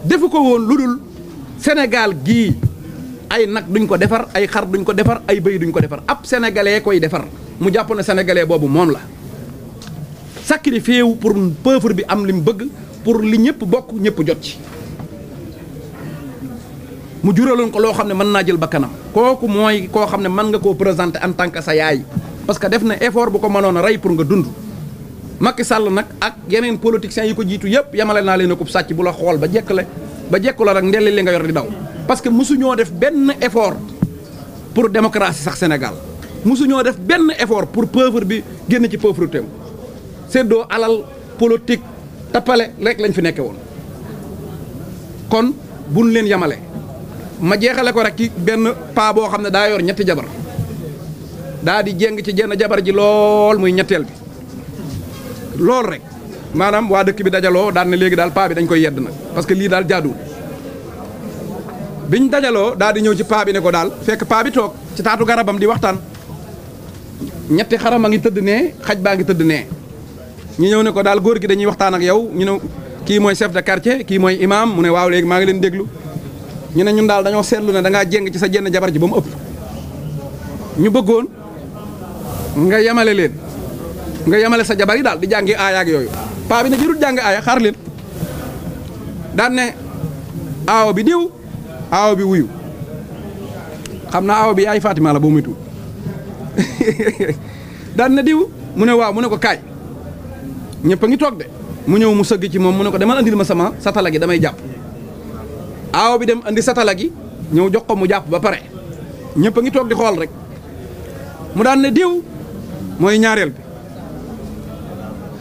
defu ko woon lu dul Sénégal gii ay nag duñ ko defar ay xar duñ ko defar ay bëy duñ ko defar ab sénégalais koy defar mu jàpp ne sénégalais boobu moom la sacrifié wu pour peuple bi am li mu bëgg pour li ñëpp bokk ñëpp jot ci mu juraloon ko loo xam ne mën naa jël bakkanam kooku mooy koo xam ne mën nga koo présenter en tant que sa yaay parce que def na effort bu ko mënoon a rey pour nga dund Macky Sall nag ak yeneen politiciens yi ko jiitu yëpp yamale naa leen a ko sàcc bu la xool ba jekku la rek ndelli li nga yor di daw parce que mosuñoo def benn effort pour démocratie sax Sénégal mosuñoo def benn effort pour pauvre bi génn ci pauvreté séddoo alal politique tappale rek lañ fi nekke woon kon buñ leen yamale ma jeexale ko rek ci benn paa boo xam ne daa yor ñetti jabar daa di jéng ci jenn jabar ji lool muy ñetteel bi lool rek maanaam waa dëkk bi dajaloo daan ne léegi daal paa bi dañ koy yedd nag parce que lii daal jaaduwul biñ dajaloo daal di ñëw ci paa bi ne ko daal fekk paa bi toog ci taatu garabam di waxtaan ñetti xaram a ngi tëdd nee xaj baa ngi tëdd nee ñu ñëw ne ko daal góor gi dañuy waxtaan ak yow ñu ne kii mooy chef de quartier kii mooy imam mu ne waaw léegi maa ngi leen déglu ñu ne ñun daal dañoo seetlu ne da ngaa jéng ci sa jenn jabar ji ba mu ëpp ñu bëggoon nga yemale leen nga yemale sa jabar yi daal di jàngi aaya ak yooyu paa bi ne jërul jàng aaya xaar leen daan ne aawo bi diw aawo bi wuyu xam naa aawo bi yaay Fatima la boo muy tuut daan ne diw mu ne waaw mu ne ko kaay ñëpp a ngi toog de mu ñëw mu sëgg ci moom mu ne ko demal andil ma sama satala gi damay jàpp aawo bi dem andi satala gi ñëw jox ko mu jàpp ba pare ñëpp a ngi toog di xool rek mu daan ne diw mooy ñaareel bi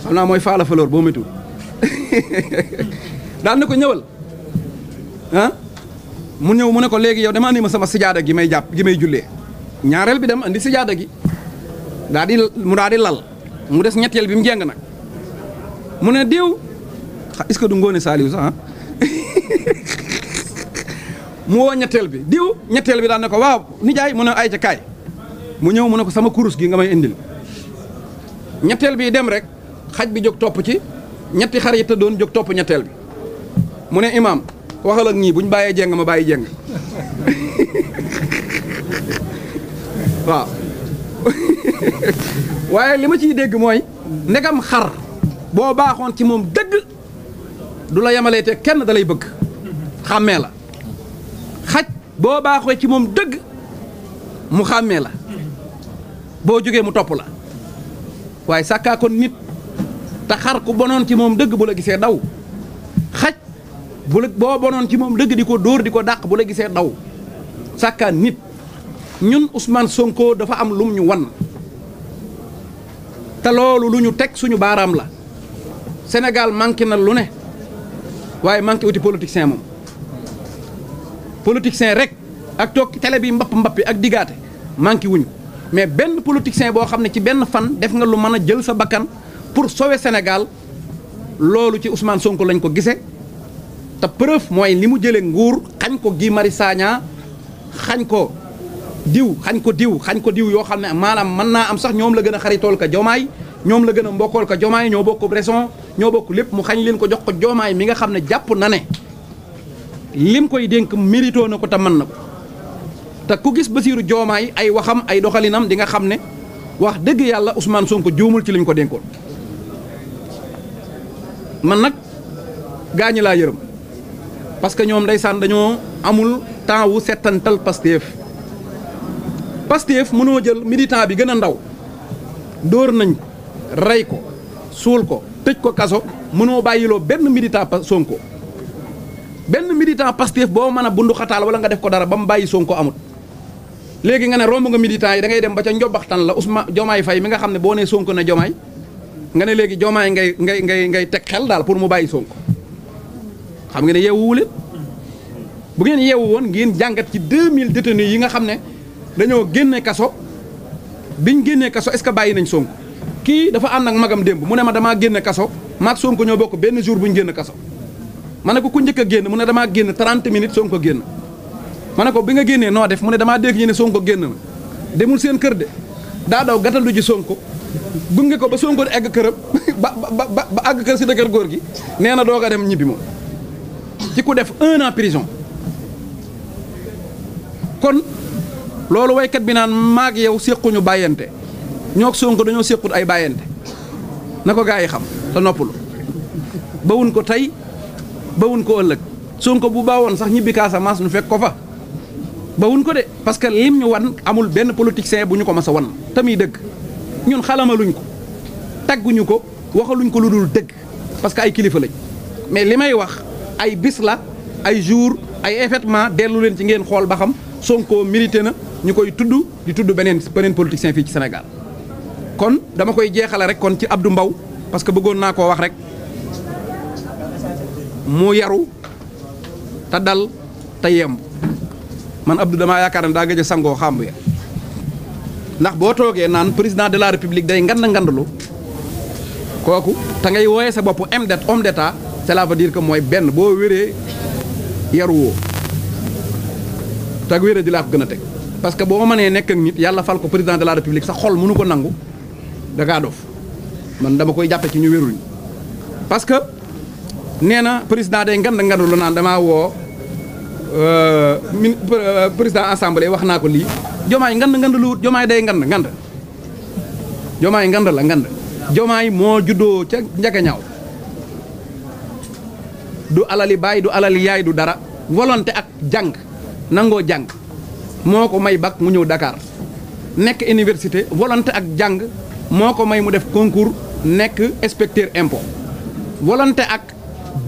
xam naa mooy faala fleur boo métul daan ne ko ñëwal ah mu ñëw mu ne ko léegi yow dama andi ma sama sijaada gi may jàpp gi may jullee ñaareel bi dem andi sijaada gi daa di lal mu des ñetteel bi mu jeng nag mu ne diw est-ce que du ngoone Saliou sax mu woo ñetteel bi diw ñetteel bi daan ne ko waaw nijaay mu ne ay ca kaay mu ñëw mu ne ko sama kurus gi nga may indil ñetteel bi dem rek xaj bi jóg topp ci ñetti xar yi tëddoon jóg topp ñetteel bi mu ne imaam waxal ak ñii buñ bàyyee jeng ma bàyyi jeng waaw waaye li ma ciy dégg mooy ndegam xar boo baaxoon ci moom dëgg du la yemalee te kenn da lay bëgg xàmmee la xaj boo baaxoo ci moom dëgg mu xàmmee la boo jógee mu topp la waaye sàkkaa kon nit te xar ku bonoon ci moom dëgg bu la gisee daw xaj boo bonoon ci moom dëgg di ko dóor di ko dàq bu la gisee daw sàkkaa nit ñun Ousmane Sonko dafa am lum ñu wan te loolu lu ñu teg suñu baaraam la Sénégal manqué na lu ne waaye manqué wuti politicien moom politicien rek ak toog télé bi mbappi ak digaate manqué wuñu mais benn politicien boo xam ne ci benn fan def nga lu mën a jël sa bakkan pour sauver Sénégal loolu ci Ousmane Sonko lañ ko gisee te preuve mooy li mu jëlee nguur xañ ko Guy Marius Sagna xañ ko diw yoo xam ne maanaam mën naa am sax ñoom la gën a xaritool ka Jomaay ñoom la gën a mbokkool ka Jomaay ñoo bokk raison ñoo bokk lépp mu xañ leen ko jox ko Jomaay mi nga xam ne jàpp na ne lim koy dénk mérito na ko te mën na ko te ku gis Bassirou Diomaye ay waxam ay doxalinam di nga xam ne wax dëgg yàlla Ousmane Sonko juumul ci liñ ko dénkoon man nag gaañi laa yërëm parce que ñoom ndeysaan dañoo amul temps wu settantal Pastef mënoo jël militant bi gën a ndaw dóor nañ ko rey ko suul ko tëj ko kaso mënoo bàyyiloo benn militant Sonko benn militant Pastef boo mën a bundu xataal wala nga def ko dara ba mu bàyyi Sonko amut léegi nga ne romb nga militant yi da ngay dem ba ca njobaxtan la Ousmane Diomaye Faye mi nga xam ne boo nee Sonko ne Diomaye nga ne léegi Diomaye ngay teg xel daal pour mu bàyyi Sonko xam nga ne yeewuwu leen bu ngeen yeewu woon ngeen jàngat ci 2000 détenus yi nga xam ne dañoo génne kaso biñ génnee kaso est-ce que bàyyi nañ Sonko kii dafa ànd ak magam démb mu ne ma damaa génne kaso maag Sonko ñoo bokk benn jour bu ñu génn kaso ma ne ko ku njëkk a génn mu ne damaa génn 30 minutes Sonko génn ma ne ko bi nga génnee noo def mu ne damaa dégg ñu ne Sonko génn na demul seen kër de daa daw gàttandu ji Sonko gunge ko ba Sonko egg këram ba àgg kër si dëkkër góor gi nee na doog a dem ñibbi moom ci ku def 1 an prison kon loolu waykat bi naan maag yow séquñu bàyyante ñoo Sonko dañoo séqut ay bàyyante na ko gaa yi xam te noppalu bawun ko tey bawun ko ëllëg Sonko bu baawoon sax ñibbi Casamance nu fekk ko fa bawun ko de parce que lim ñu wan amul benn politicien bu ñu ko mas a wan te muy dëgg ñun xalamaluñ ko tagguñu ko waxaluñ ko lu dul dëgg parce que ay kilifa lañ mais li may wax ay bis la ay jour ay événement dellu leen ci ngeen xool ba xam Sonko mérité na ñu koy tudd di tudd beneen politicien fii ci Sénégal kon dama koy jeexale rek kon ci Abdou Mbow parce que bëggoon naa koo wax rek mu yaru te dal te yemb man Abdou damaa yaakaar ne daa gëj a sangoo xàmb ya ndax boo toogee naan président de la république day ngandalu kooku te ngay wooyee sa bopp homme d'état cela veut dire que mooy benn boo wéree yaruwoo te wéree di laa ko gën a teg parce que boo mënee nekk ak nit yàlla fal ko président de la république sa xol mënu ko nangu da ngaa dof man dama koy jàppe ci ñu wéruñ parce que nee na président day ngandalu naan damaa woo président assemblée wax naa ko lii jomaay ngand lu wut jomaay day ngand jomaay ngand la ngand jomaay moo juddoo ca njagañaaw du alali baay du alali yaay du dara volonté ak jàng nangoo jàng moo ko may bac mu ñëw Dakar nekk université volonté ak jàng moo ko may mu def concours nekk inspecteur impôt volonté ak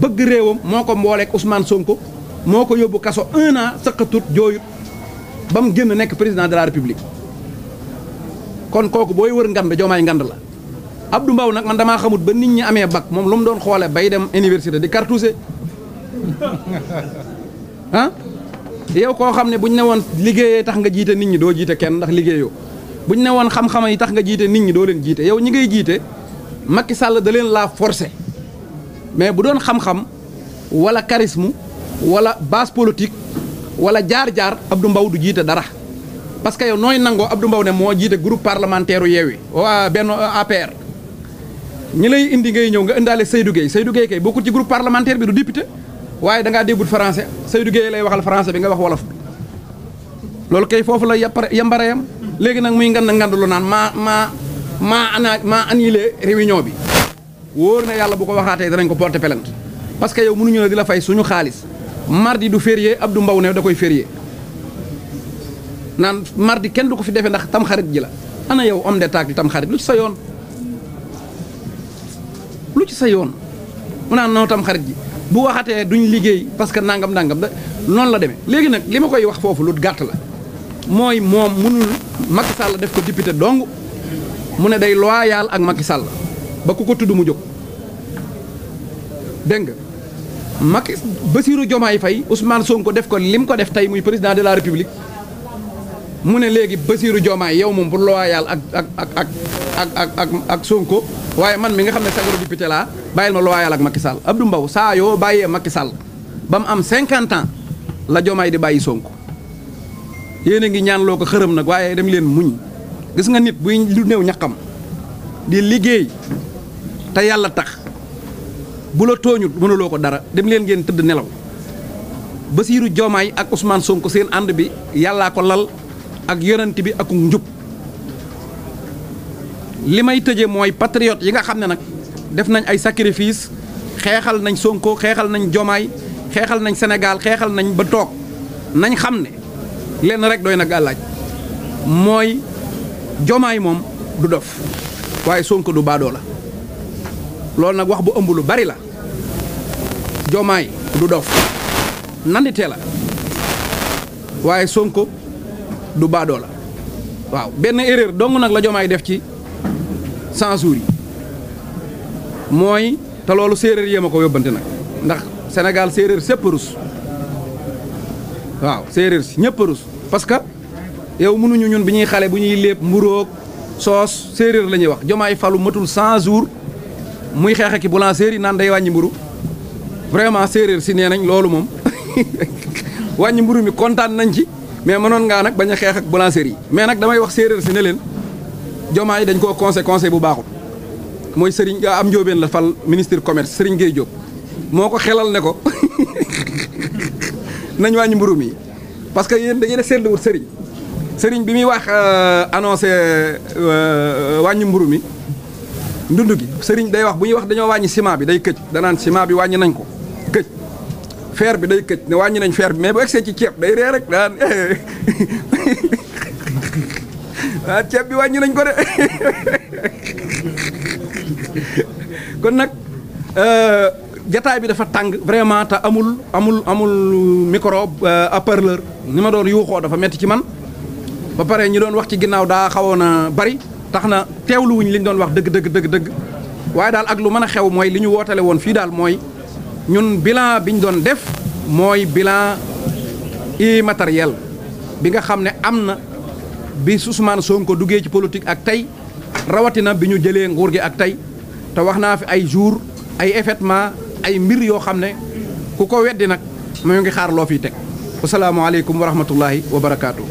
bëgg réewam moo ko mbooleek Ousmane Sonko moo ko yóbbu kaso 1 an sëqatut jooyut ba mu génn nekk président de la république kon kooku booy wër ngand jomaay ngand la Abdou Mbow nag man damaa xamut ba nit ñi amee bac moom lu mu doon xoole bay dem université di cartouché ah yow koo xam ne buñ ne woon liggéeyee tax nga jiite nit ñi doo jiite kenn ndax liggéeyoo buñ ne woon xam-xam yi tax nga jiite nit ñi doo leen jiite yow ñi ngay jiite Macky Sall da leen laa forcé mais bu doon xam-xam wala charisme wala base politique wala jaar-jaar Abdou Mbow du jiite dara parce que yow nooy nangoo Abdou Mbow ne moo jiite groupe parlementaire u Yewwi waa benn APR ñi lay indi ngay ñëw nga indaale Seydou Gueye kay bokkul ci groupe parlementaire bi du député waaye da ngaa déggul français Seydou Gueye lay waxal français bi nga wax wolof bi loolu kay foofu la yambareyam léegi nag muy ngand lu naan maa annulé réunion bi wóor na yàlla bu ko waxaatee danañ ko porter plainte parce que yow mënuñu ne di la fay suñu xaalis mardi du férié Abdou Mbow ne da koy férié naan mardi kenn du ko fi defee ndax tamxarit ji la ana yow homme d'état ak tamxarit lu ci sa yoon mu naan noo tamxarit ji bu waxatee duñ liggéey parce que nangam da noonu la demee léegi nag li ma koy wax foofu lu gàtt la mooy moom mënul Macky Sall def ko député dong mu ne day loyal ak Macky Sall ba ku ko tudd mu jóg dégg nga Macky Bassirou Diomaye Faye Ousmane Sonko def ko lim ko def tey muy président de la république mu ne léegi Bassirou Diomaye yow moom pour loyal ak Sonko waaye man mi nga xam ne sagaro député laa bàyyil ma loyal ak Macky Sall Abdou Mbow saa yoo bàyyee Macky Sall ba mu am 50 ans la Diomaye di bàyyi Sonko yéen a ngi ñaan loo ko xërëm nag waaye dem leen muñ gis nga nit buy lu néew ñaqam di liggéey te yàlla tax bu la tooñut mënuloo ko dara dem leen ngeen tëdd nelaw Bassirou Diomaye ak Ousmane Sonko seen ànd bi yàllaa ko lal ak yonent bi ak njub li may tëje mooy patriote yi nga xam ne nag def nañ ay sacrifice xeexal nañ Sonko xeexal nañ Diomaye xeexal nañ Sénégal xeexal nañ ba toog nañ xam ne lenn rek doy na gàllaaj mooy Diomaye moom du dof waaye Sonko du baadoo la loolu nag wax bu ëmb lu bari la Diomaye du dof nandite la waaye Sonko du baadoo la waaw benn erreur dong nag la Diomaye def ci 100 jours yi mooy te loolu séeréer yéem a ko yóbbante nag ndax Sénégal séeréer sépp rus waaw séeréer si ñëpp rus parce que yow mënuñu ñun bi ñuy xale bu ñuy lépp mburoog soos séeréer la ñuy wax Diomaye falu matul 100 jours muy xeex ak boulangerie naan day wàññi mburu vraiment séeréer si nee nañ loolu moom wàññi mburu mi kontaan nañ ci mais mënoon ngaa nag bañ a xeex ak boulangerie yi mais nag damay wax séeréer si ne leen Diomaye dañ koo conseil bu baaxul mooy Serigne am njóobeen la fal ministre commerce Serigne Gueye Diop moo ko xelal ne ko nañ wàññi mburu mi parce que yéen da ngeen a seetluwut sëriñ bi muy wax annoncé wàññi mburu mi ndund gi sëriñ day wax bu ñuy wax dañoo wàññi ciment bi day këj danaan ciment bi wàññi nañ ko këj fer bi day këj ne wàññi nañ fer bi mais bu egsee ci ceeb day ree rek daan ceeb bi wàññi nañ ko de kon nag jataay bi dafa tàng vraiment te amul micro haut-parleur ni ma doon yuuxoo dafa metti ci man ba pare ñi doon wax ci ginnaaw daa xawoon a bari tax na teewluwuñ li ñu doon wax dëgg waaye daal ak lu mën a xew mooy li ñu wootale woon fii daal mooy ñun bilan bi ñu doon def mooy bilan immatériel bi nga xam ne am na bi Ousmane Sonko duggee ci politique ak tey rawatina bi ñu jëlee nguur gi ak tey te wax naa fi ay jour ay événement ay mbir yoo xam ne ku ko weddi nag mu ngi xaar loo fiy teg asalaamaaleykum wa rahmatullahi wa barakaatu.